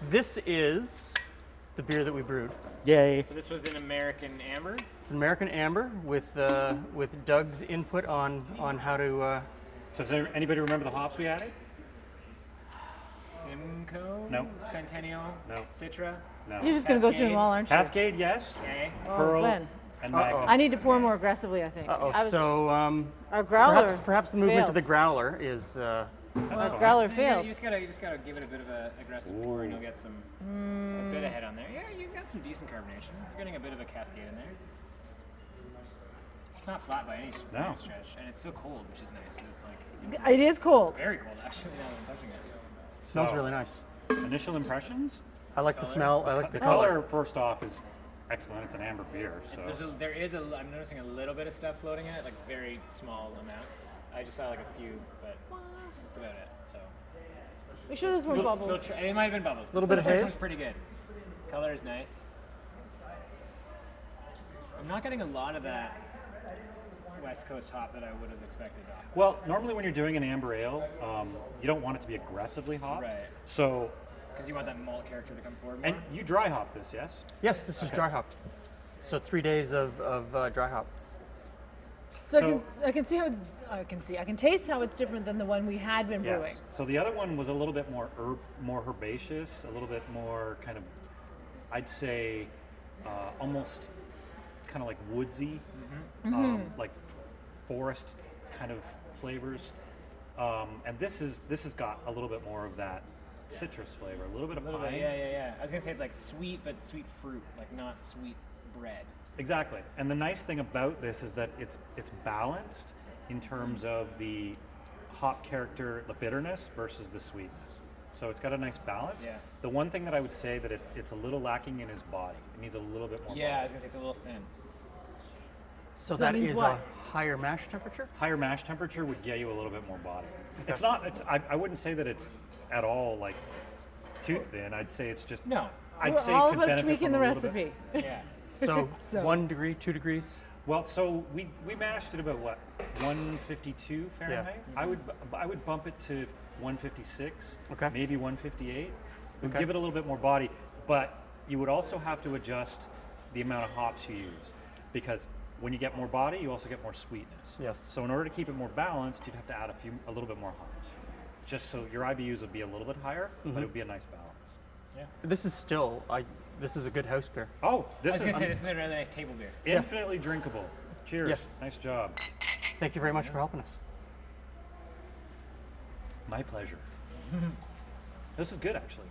This is the beer that we brewed. Yay. So this was an American amber. It's an American amber with Doug's input on how to. So does anybody remember the hops we added? Simcoe? No. Centennial? No. Citra? No. You're just going to go through them all, aren't you? Cascade, yes. Okay. Oh, Perle Glenn. and Uh-oh. Magnum. I need to pour more aggressively, I think. So Our growler perhaps the movement to failed. the growler is. Our fine. growler You failed. just gotta give it a bit of an aggressive pour, and you'll get some a bit of head on there. Yeah, you've got some decent carbonation. You're getting a bit of a cascade in there. It's not flat by any No. stretch, and it's still cold, which is nice. It's like It is cold. very cold actually. Now that I'm touching it. Smells So- really nice. Initial impressions? I like the smell. I like The the color, first off, is excellent. It's an amber beer. So I'm noticing a little bit of stuff floating in it, like very small amounts. I just saw like a few, but that's about it. So Make sure there's more bubbles. it might have been bubbles. Little bit of Filtration's haze? pretty good. Color is nice. I'm not getting a lot of that West Coast hop that I would have expected. well, normally when you're doing an amber ale, you don't want it to be aggressively hopped. Right. So, Because you want that malt character to come forward more. and you dry hop this, yes? Yes, this is dry hopped. So 3 days of dry hop. So I can see how it's. I can taste how it's different than the one we had been Yes. brewing. So the other one was a little bit more more herbaceous, a little bit more kind of, I'd say, almost kind of like woodsy, like forest kind of flavors. And this has got a little bit more of that citrus flavor, a little bit of a little pine. bit, yeah. I was gonna say it's like sweet, but sweet fruit, like not sweet bread. Exactly. And the nice thing about this is that it's balanced in terms of the hop character, the bitterness versus the sweetness. So it's got a nice balance. Yeah. The one thing that I would say that it's a little lacking in his body. It needs a little bit more Yeah, I was body. gonna say it's a little thin. So that that means is what? a higher mash temperature. Higher mash temperature would get you a little bit more body. It's not, I wouldn't say that it's at all like too thin. I'd say it's just, No. I'd We're say all it could about benefit tweaking from the a little bit. recipe. Yeah. So, So- 1 degree, 2 degrees. Well, so we mashed it about what, 152 Fahrenheit. I would bump it to 156, Okay. maybe 158. We'd Okay. give it a little bit more body, but you would also have to adjust the amount of hops you use, because when you get more body, you also get more sweetness. Yes. So in order to keep it more balanced, you'd have to add a little bit more hops, just so your IBUs would be a little bit higher, but it would be a nice balance. This is still this is a good house beer. Oh, I this was gonna say is this is a really nice table beer. infinitely drinkable. Cheers. Yeah. Nice job. Thank you very much for helping us. My pleasure. This is good, actually.